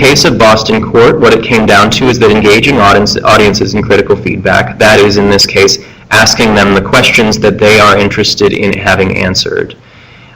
case of Boston Court, what it came down to is that engaging audiences in critical feedback, that is in this case asking them the questions that they are interested in having answered,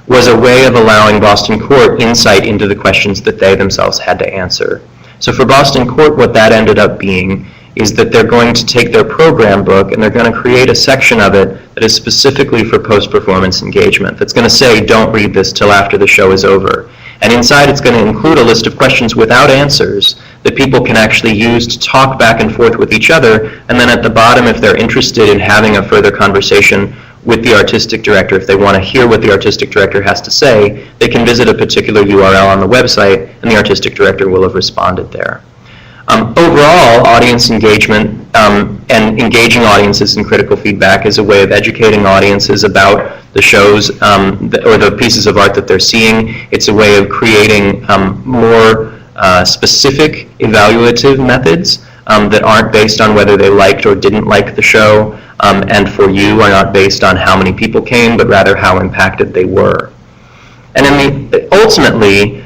was a way of allowing Boston Court insight into the questions that they themselves had to answer. So for Boston Court, what that ended up being is that they're going to take their program book and they're going to create a section of it that is specifically for post-performance engagement. That's going to say, don't read this till after the show is over. And inside it's going to include a list of questions without answers that people can actually use to talk back and forth with each other. And then at the bottom, if they're interested in having a further conversation with the artistic director, if they want to hear what the artistic director has to say, they can visit a particular URL on the website and the artistic director will have responded there. Overall, audience engagement and engaging audiences in critical feedback is a way of educating audiences about the shows or the pieces of art that they're seeing. It's a way of creating more specific evaluative methods that aren't based on whether they liked or didn't like the show, and for you are not based on how many people came, but rather how impacted they were. And ultimately,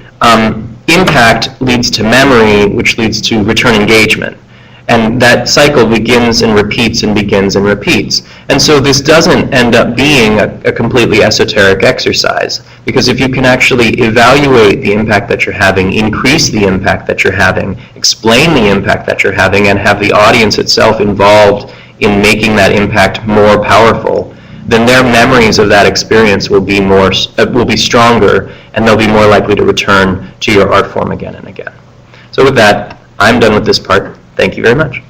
impact leads to memory, which leads to return engagement. And that cycle begins and repeats and begins and repeats. And so this doesn't end up being a completely esoteric exercise, because if you can actually evaluate the impact that you're having, increase the impact that you're having, explain the impact that you're having, and have the audience itself involved in making that impact more powerful, then their memories of that experience will be stronger, and they'll be more likely to return to your art form again and again. So with that, I'm done with this part. Thank you very much.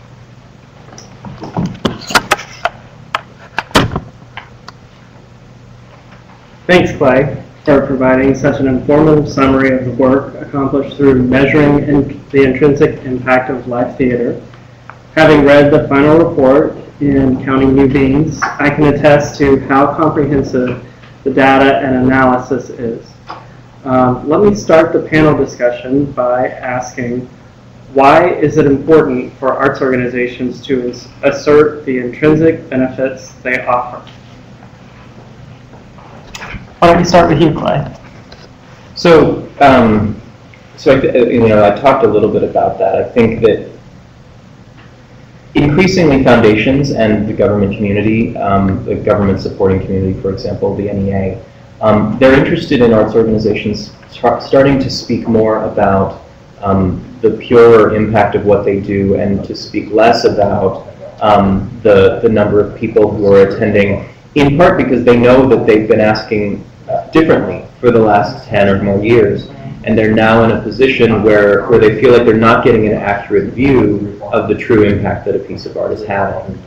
Thanks, Clay, for providing such an informative summary of the work accomplished through measuring the intrinsic impact of live theater. Having read the final report in Counting New Beans, I can attest to how comprehensive the data and analysis is. Let me start the panel discussion by asking, why is it important for arts organizations to assert the intrinsic benefits they offer? Why don't we start with you, Clay? So, I talked a little bit about that. I think that increasingly foundations and the government community, the government supporting community, for example, the NEA, they're interested in arts organizations starting to speak more about the pure impact of what they do, and to speak less about the number of people who are attending, in part because they know that they've been asking differently for the last 10 or more years, and they're now in a position where they feel like they're not getting an accurate view of the true impact that a piece of art is having.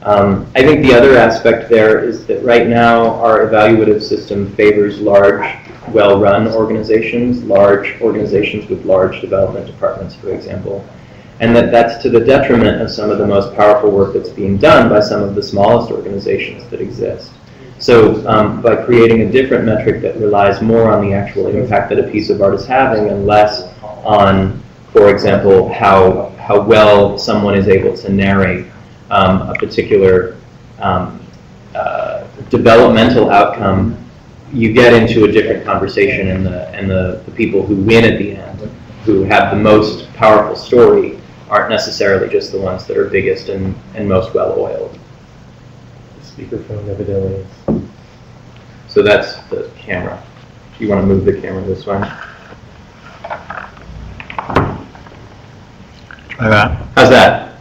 I think the other aspect there is that right now our evaluative system favors large, well-run organizations, large organizations with large development departments, for example, and that's to the detriment of some of the most powerful work that's being done by some of the smallest organizations that exist. So by creating a different metric that relies more on the actual impact that a piece of art is having and less on, for example, how well someone is able to narrate a particular developmental outcome, you get into a different conversation, and the people who win at the end, who have the most powerful story, aren't necessarily just the ones that are biggest and most well-oiled. Speakerphone evidently. So that's the camera. You want to move the camera this way? Try that. How's that?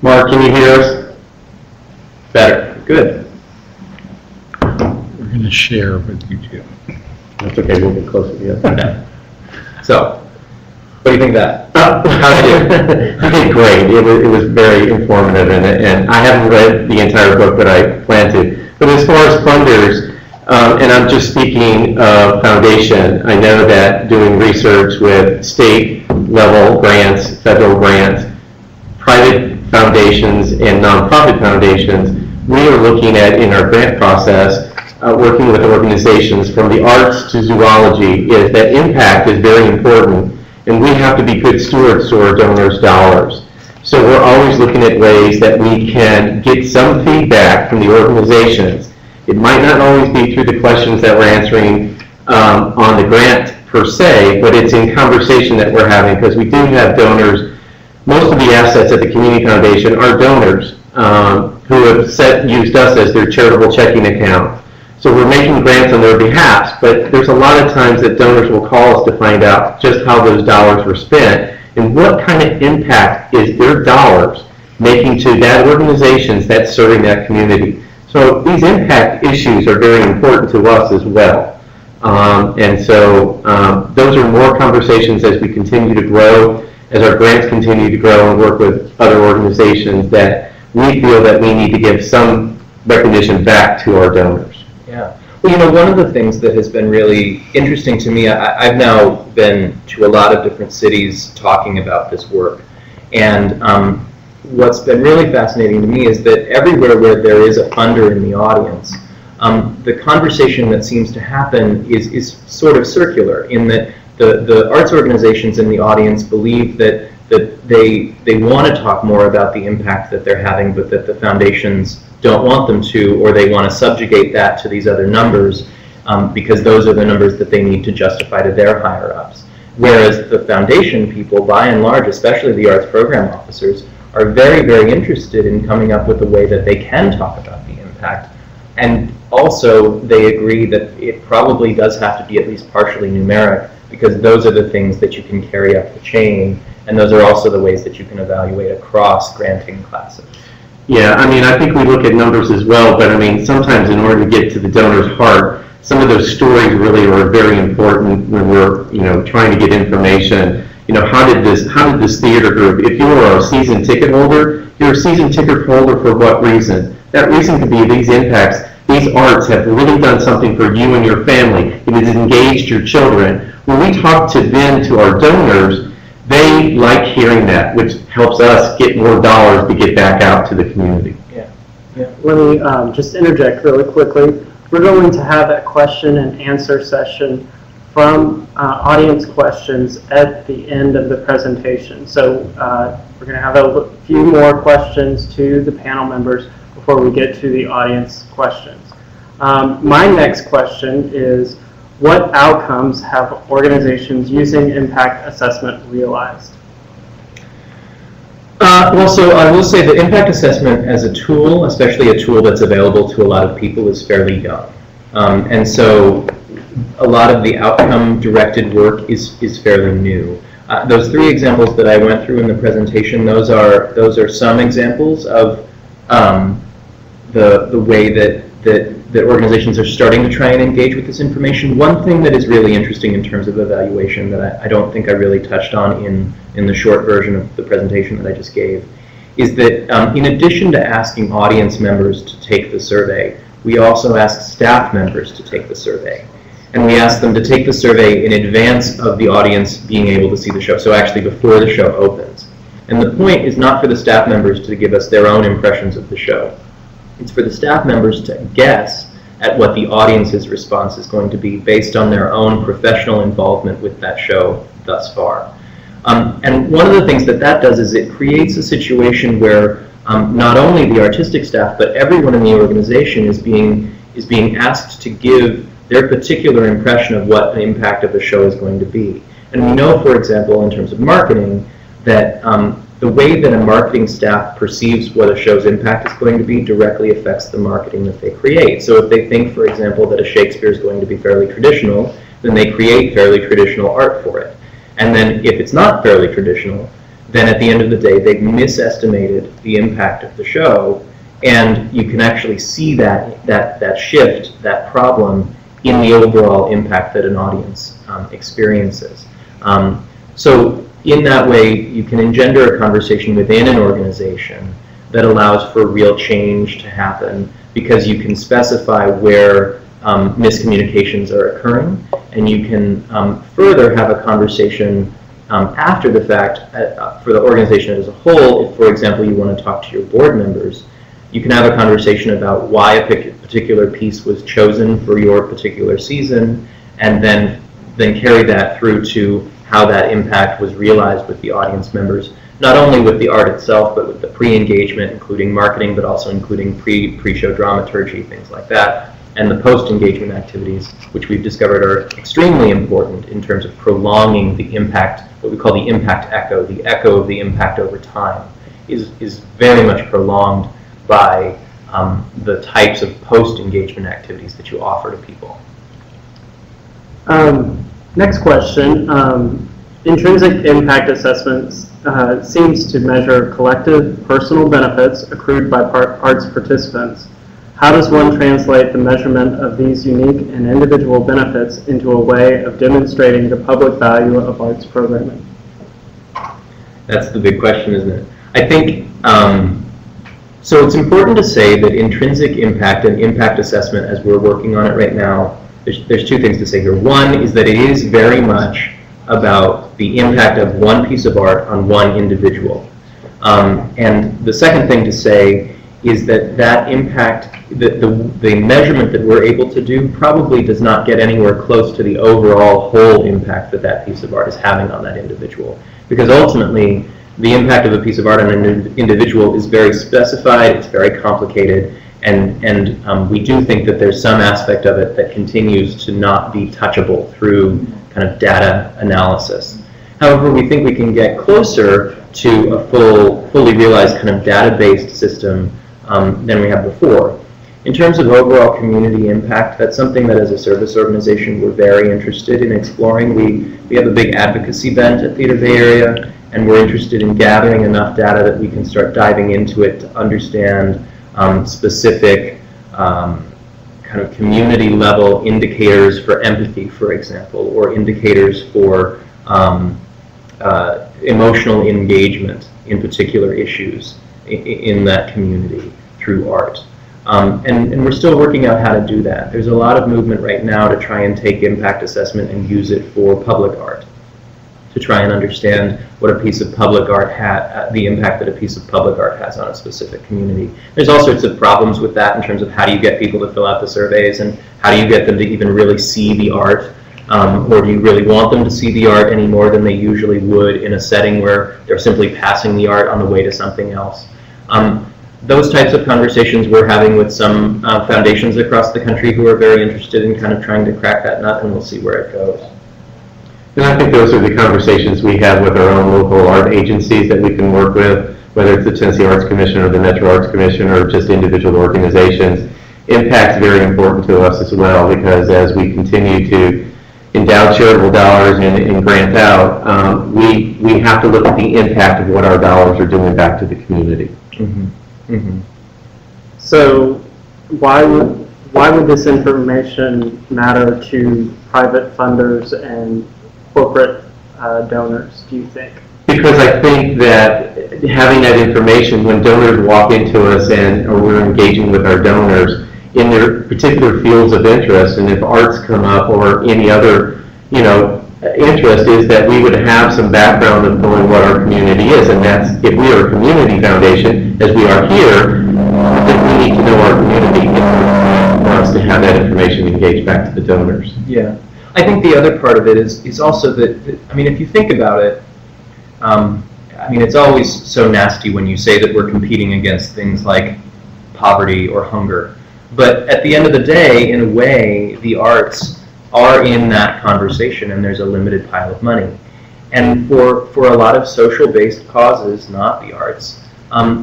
Mark, can you hear us? Better. Good. We're going to share with YouTube. That's okay. We'll get closer to you. Okay. So, what do you think of that? How did you? I did great. It was very informative, and I haven't read the entire book, but I plan to. But as far as funders, and I'm just speaking of foundation, I know that doing research with state level grants, federal grants, private foundations, and nonprofit foundations, we are looking at, in our grant process, working with organizations from the arts to zoology, is that impact is very important. And we have to be good stewards to our donors' dollars. So we're always looking at ways that we can get some feedback from the organizations. It might not always be through the questions that we're answering on the grant per se, but it's in conversation that we're having, because we do have donors. Most of the assets at the Community Foundation are donors who have used us as their charitable checking account. So we're making grants on their behalf, but there's a lot of times that donors will call us to find out just how those dollars were spent and what kind of impact is their dollars making to that organizations that's serving that community. So these impact issues are very important to us as well. And so those are more conversations as we continue to grow, as our grants continue to grow and work with other organizations that we feel that we need to give some recognition back to our donors. Yeah. Well, you know, one of the things that has been really interesting to me, I've now been to a lot of different cities talking about this work. And what's been really fascinating to me is that everywhere where there is a funder in the audience, the conversation that seems to happen is sort of circular in that the arts organizations in the audience believe that they want to talk more about the impact that they're having, but that the foundations don't want them to, or they want to subjugate that to these other numbers because those are the numbers that they need to justify to their higher-ups. Whereas the foundation people, by and large, especially the arts program officers, are very, very interested in coming up with a way that they can talk about the impact. And also, they agree that it probably does have to be at least partially numeric, because those are the things that you can carry up the chain, and those are also the ways that you can evaluate across granting classes. Yeah, I mean, I think we look at numbers as well, but I mean, sometimes in order to get to the donor's heart, some of those stories really are very important when we're, you know, trying to get information. You know, how did this theater group, if you are a season ticket holder, you're a season ticket holder for what reason? That reason could be these impacts. These arts have really done something for you and your family. It has engaged your children. When we talk to them, to our donors, they like hearing that, which helps us get more dollars to get back out to the community. Yeah. Let me just interject really quickly. We're going to have a question and answer session from audience questions at the end of the presentation. So we're going to have a few more questions to the panel members before we get to the audience questions. My next question is, what outcomes have organizations using impact assessment realized? Well, so I will say that impact assessment as a tool, especially a tool that's available to a lot of people, is fairly young. And so a lot of the outcome-directed work is fairly new. Those three examples that I went through in the presentation, those are some examples of the way that organizations are starting to try and engage with this information. One thing that is really interesting in terms of evaluation that I don't think I really touched on in the short version of the presentation that I just gave is that in addition to asking audience members to take the survey, we also ask staff members to take the survey. And we ask them to take the survey in advance of the audience being able to see the show, so actually before the show opens. And the point is not for the staff members to give us their own impressions of the show. It's for the staff members to guess at what the audience's response is going to be based on their own professional involvement with that show thus far. And one of the things that does is it creates a situation where not only the artistic staff, but everyone in the organization is being asked to give their particular impression of what the impact of the show is going to be. And we know, for example, in terms of marketing, that the way that a marketing staff perceives what a show's impact is going to be directly affects the marketing that they create. So if they think, for example, that a Shakespeare is going to be fairly traditional, then they create fairly traditional art for it. And then if it's not fairly traditional, then at the end of the day, they've misestimated the impact of the show, and you can actually see that shift, that problem, in the overall impact that an audience experiences. So in that way, you can engender a conversation within an organization that allows for real change to happen, because you can specify where miscommunications are occurring, and you can further have a conversation after the fact for the organization as a whole. If, for example, you want to talk to your board members, you can have a conversation about why a particular piece was chosen for your particular season, and then carry that through to how that impact was realized with the audience members, not only with the art itself, but with the pre-engagement, including marketing, but also including pre-show dramaturgy, things like that. and the post-engagement activities, which we've discovered are extremely important in terms of prolonging the impact, what we call the impact echo, the echo of the impact over time, is very much prolonged by the types of post-engagement activities that you offer to people. Next question. Intrinsic impact assessments seems to measure collective personal benefits accrued by arts participants. How does one translate the measurement of these unique and individual benefits into a way of demonstrating the public value of arts programming? That's the big question, isn't it? I think, so it's important to say that intrinsic impact and impact assessment, as we're working on it right now, there's two things to say here. One is that it is very much about the impact of one piece of art on one individual. And the second thing to say is that that impact, the measurement that we're able to do probably does not get anywhere close to the overall whole impact that that piece of art is having on that individual. Because ultimately, the impact of a piece of art on an individual is very specified, it's very complicated, and we do think that there's some aspect of it that continues to not be touchable through kind of data analysis. However, we think we can get closer to a fully realized kind of data-based system than we have before. In terms of overall community impact, that's something that as a service organization we're very interested in exploring. We have a big advocacy bent at Theater Bay Area, and we're interested in gathering enough data that we can start diving into it to understand specific kind of community level indicators for empathy, for example, or indicators for emotional engagement in particular issues in that community through art. And we're still working out how to do that. There's a lot of movement right now to try and take impact assessment and use it for public art, to try and understand what a piece of public art the impact that a piece of public art has on a specific community. There's all sorts of problems with that in terms of how do you get people to fill out the surveys, and how do you get them to even really see the art, or do you really want them to see the art any more than they usually would in a setting where they're simply passing the art on the way to something else. Those types of conversations we're having with some foundations across the country who are very interested in kind of trying to crack that nut, and we'll see where it goes. And I think those are the conversations we have with our own local art agencies that we can work with, whether it's the Tennessee Arts Commission or the Metro Arts Commission or just individual organizations. Impact's very important to us as well, because as we continue to endow charitable dollars and grant out, we have to look at the impact of what our dollars are doing back to the community. Mm-hmm. Mm-hmm. So why would this information matter to private funders and corporate donors, do you think? Because I think that having that information, when donors walk into us or we're engaging with our donors in their particular fields of interest, and if arts come up or any other, interest, is that we would have some background of knowing what our community is, and that's, if we are a community foundation, as we are here, then we need to know our community for us to have that information engaged back to the donors. Yeah. I think the other part of it is also that, I mean, if you think about it, it's always so nasty when you say that we're competing against things like poverty or hunger. But at the end of the day, in a way, the arts are in that conversation, and there's a limited pile of money. And for a lot of social-based causes, not the arts,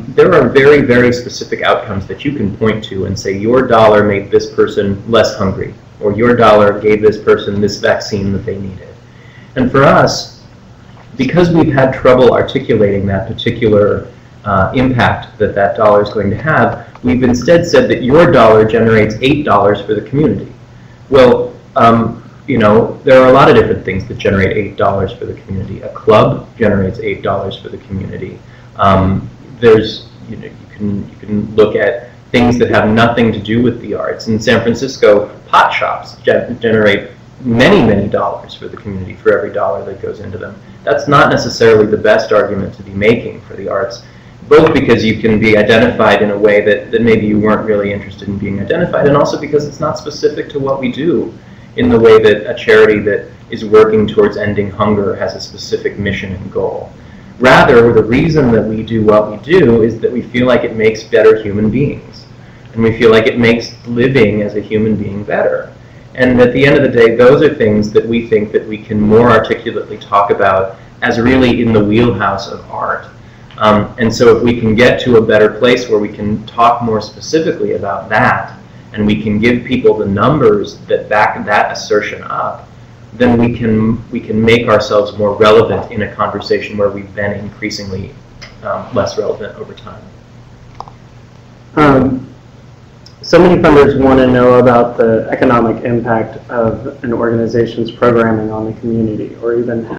there are very, very specific outcomes that you can point to and say, your dollar made this person less hungry, or your dollar gave this person this vaccine that they needed. And for us, because we've had trouble articulating that particular impact that dollar is going to have, we've instead said that your dollar generates $8 for the community. Well, there are a lot of different things that generate $8 for the community. A club generates $8 for the community. You can look at things that have nothing to do with the arts. In San Francisco, pot shops generate many, many dollars for the community for every dollar that goes into them. That's not necessarily the best argument to be making for the arts, both because you can be identified in a way that maybe you weren't really interested in being identified, and also because it's not specific to what we do in the way that a charity that is working towards ending hunger has a specific mission and goal. Rather, the reason that we do what we do is that we feel like it makes better human beings. and we feel like it makes living as a human being better. And at the end of the day, those are things that we think that we can more articulately talk about as really in the wheelhouse of art. And so if we can get to a better place where we can talk more specifically about that, and we can give people the numbers that back that assertion up, then we can make ourselves more relevant in a conversation where we've been increasingly less relevant over time. So many funders want to know about the economic impact of an organization's programming on the community, or even